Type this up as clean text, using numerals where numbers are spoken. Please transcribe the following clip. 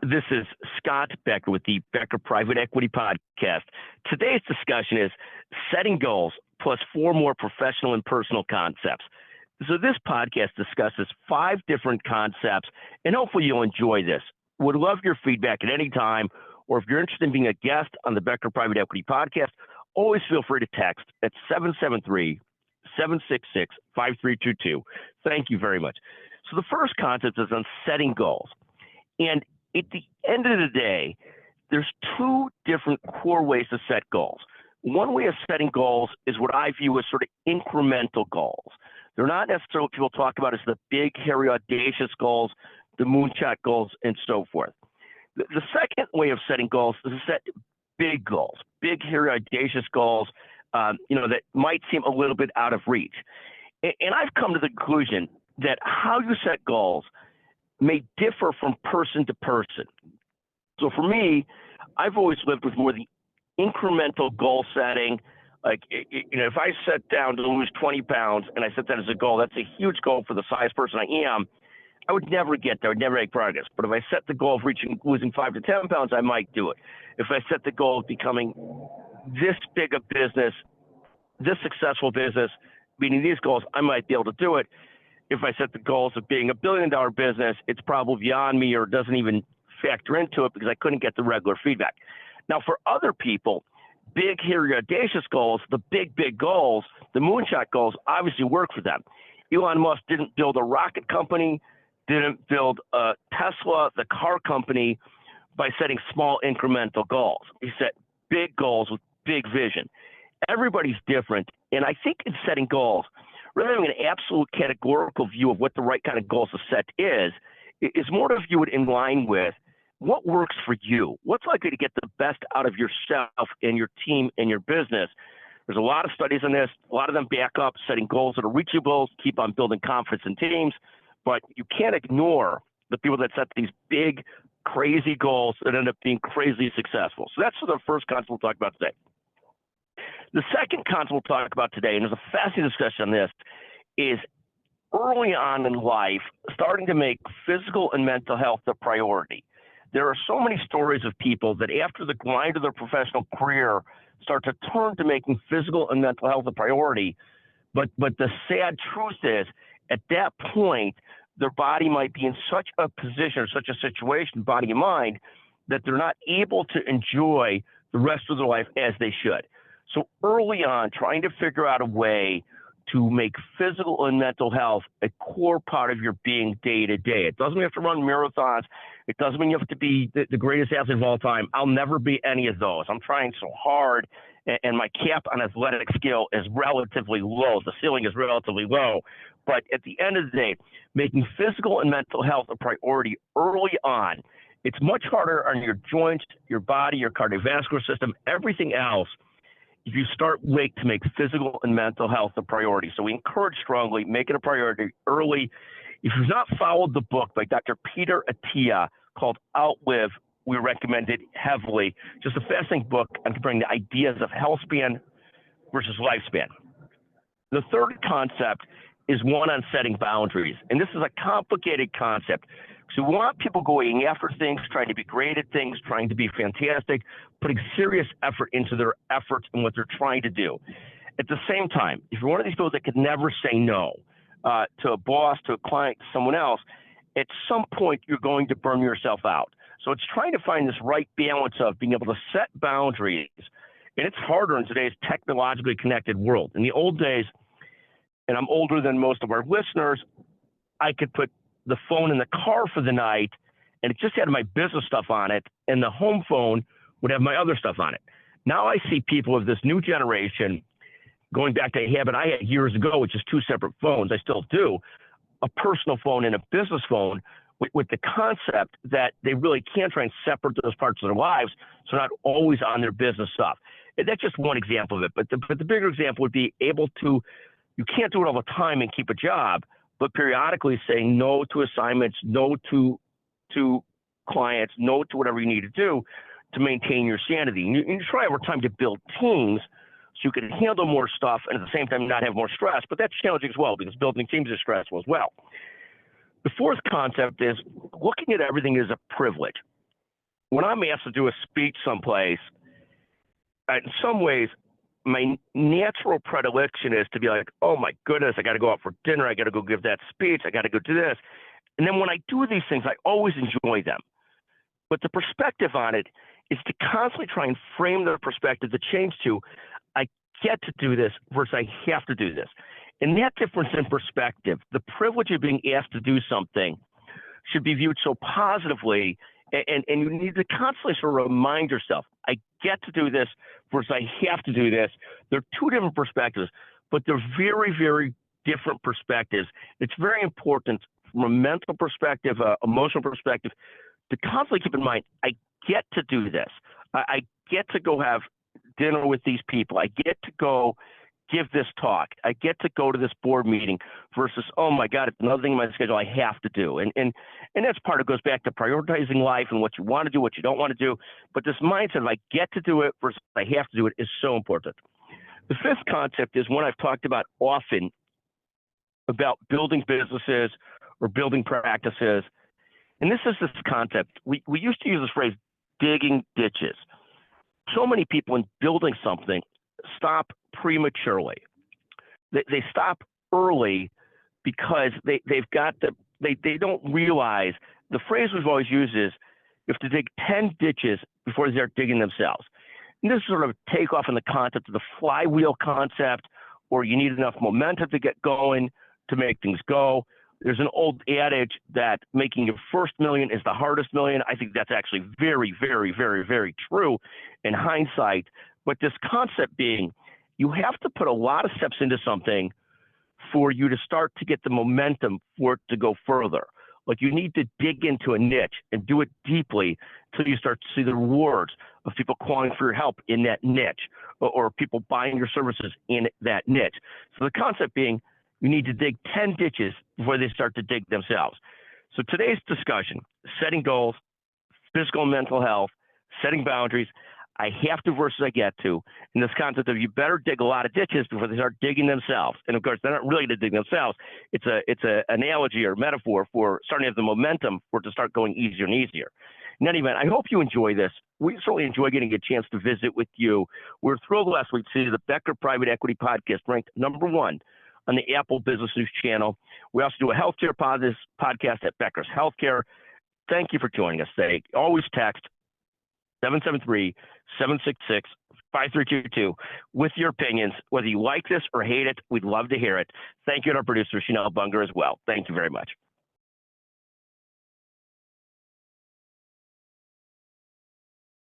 This is Scott Becker with the Becker Private Equity Podcast. Today's discussion is setting goals plus 4 more professional and personal concepts. So this podcast discusses 5 different concepts, and hopefully you'll enjoy this. Would love your feedback at any time, or if you're interested in being a guest on the Becker Private Equity Podcast, always feel free to text at 773-766-5322. Thank you very much. So the first concept is on setting goals. And at the end of the day, there's 2 different core ways to set goals. One way of setting goals is what I view as sort of incremental goals. They're not necessarily what people talk about as the big, hairy, audacious goals, the moonshot goals, and so forth. The second way of setting goals is to set big goals, big, hairy, audacious goals, that might seem a little bit out of reach. And I've come to the conclusion that how you set goals may differ from person to person. So for me, I've always lived with more the incremental goal setting. Like, if I set down to lose 20 pounds and I set that as a goal, that's a huge goal for the size person I am. I would never get there. I would never make progress. But if I set the goal of losing 5 to 10 pounds, I might do it. If I set the goal of becoming this big a business, this successful business, meeting these goals, I might be able to do it. If I set the goals of being $1 billion business, it's probably beyond me or doesn't even factor into it because I couldn't get the regular feedback. Now, for other people, big, hairy, audacious goals, the big goals, the moonshot goals obviously work for them. Elon Musk didn't build a rocket company, didn't build a Tesla, the car company, by setting small incremental goals. He set big goals with big vision. Everybody's different. And I think in setting goals, rather than having an absolute categorical view of what the right kind of goals to set is more to view it in line with what works for you. What's likely to get the best out of yourself and your team and your business? There's a lot of studies on this. A lot of them back up setting goals that are reachable, keep on building confidence in teams. But you can't ignore the people that set these big, crazy goals that end up being crazily successful. So that's the first concept we'll talk about today. The second concept we'll talk about today, and there's a fascinating discussion on this, is early on in life, starting to make physical and mental health a priority. There are so many stories of people that after the grind of their professional career start to turn to making physical and mental health a priority. But the sad truth is, at that point, their body might be in such a position or such a situation, body and mind, that they're not able to enjoy the rest of their life as they should. So early on, trying to figure out a way to make physical and mental health a core part of your being day to day. It doesn't mean you have to run marathons. It doesn't mean you have to be the greatest athlete of all time. I'll never be any of those. I'm trying so hard, and my cap on athletic skill is relatively low. The ceiling is relatively low. But at the end of the day, making physical and mental health a priority early on, it's much harder on your joints, your body, your cardiovascular system, everything else, if you start late to make physical and mental health a priority. So we encourage strongly, make it a priority early. If you've not followed the book by Dr. Peter Attia called Outlive, we recommend it heavily. Just a fascinating book on comparing the ideas of health span versus lifespan. The third concept is one on setting boundaries. And this is a complicated concept. So we want people going after things, trying to be great at things, trying to be fantastic, putting serious effort into their efforts and what they're trying to do. At the same time, if you're one of these people that could never say no to a boss, to a client, to someone else, at some point you're going to burn yourself out. So it's trying to find this right balance of being able to set boundaries. And it's harder in today's technologically connected world. In the old days, and I'm older than most of our listeners, I could put the phone in the car for the night, and it just had my business stuff on it, and the home phone would have my other stuff on it. Now I see people of this new generation going back to a habit I had years ago, which is 2 separate phones. I still do, a personal phone and a business phone, with the concept that they really can try and separate those parts of their lives so not always on their business stuff. And that's just one example of it. But the bigger example would be able to, you can't do it all the time and keep a job, but periodically saying no to assignments, no to clients, no to whatever you need to do to maintain your sanity. And you try over time to build teams so you can handle more stuff and at the same time not have more stress, but that's challenging as well because building teams is stressful as well. The fourth concept is looking at everything as a privilege. when I'm asked to do a speech someplace, in some ways, my natural predilection is to be like, oh my goodness, I got to go out for dinner. I got to go give that speech. I got to go do this. And then when I do these things, I always enjoy them. But the perspective on it is to constantly try and frame the perspective to change to, I get to do this versus I have to do this. And that difference in perspective, the privilege of being asked to do something should be viewed so positively. And you need to constantly sort of remind yourself, I get to do this versus I have to do this. They're two different perspectives, but they're very, very different perspectives. It's very important from a mental perspective, emotional perspective, to constantly keep in mind, I get to do this. I get to go have dinner with these people. I get to go give this talk. I get to go to this board meeting versus, oh my God, it's another thing in my schedule I have to do. And that's part of it goes back to prioritizing life and what you want to do, what you don't want to do. But this mindset of I get to do it versus I have to do it is so important. The fifth concept is one I've talked about often about building businesses or building practices. And this is this concept. We used to use this phrase, digging ditches. So many people in building something stop prematurely. They stop early because they don't realize, the phrase we've always used is, you have to dig 10 ditches before they start digging themselves. And this is sort of a takeoff in the concept of the flywheel concept, or you need enough momentum to get going to make things go. There's an old adage that making your first million is the hardest million. I think that's actually very, very, very, very true in hindsight. But this concept being, you have to put a lot of steps into something for you to start to get the momentum for it to go further. Like you need to dig into a niche and do it deeply until you start to see the rewards of people calling for your help in that niche, or people buying your services in that niche. So the concept being, you need to dig 10 ditches before they start to dig themselves. So today's discussion, setting goals, physical and mental health, setting boundaries, I have to versus I get to, and this concept of you better dig a lot of ditches before they start digging themselves. And of course, they're not really to dig themselves. It's an analogy or metaphor for starting to have the momentum for it to start going easier and easier. In any event, I hope you enjoy this. We certainly enjoy getting a chance to visit with you. We're thrilled last week to see the Becker Private Equity Podcast ranked #1 on the Apple Business News channel. We also do a healthcare podcast at Becker's Healthcare. Thank you for joining us today. Always text 773-766-5322 with your opinions. Whether you like this or hate it, we'd love to hear it. Thank you to our producer, Chanel Bunger, as well. Thank you very much.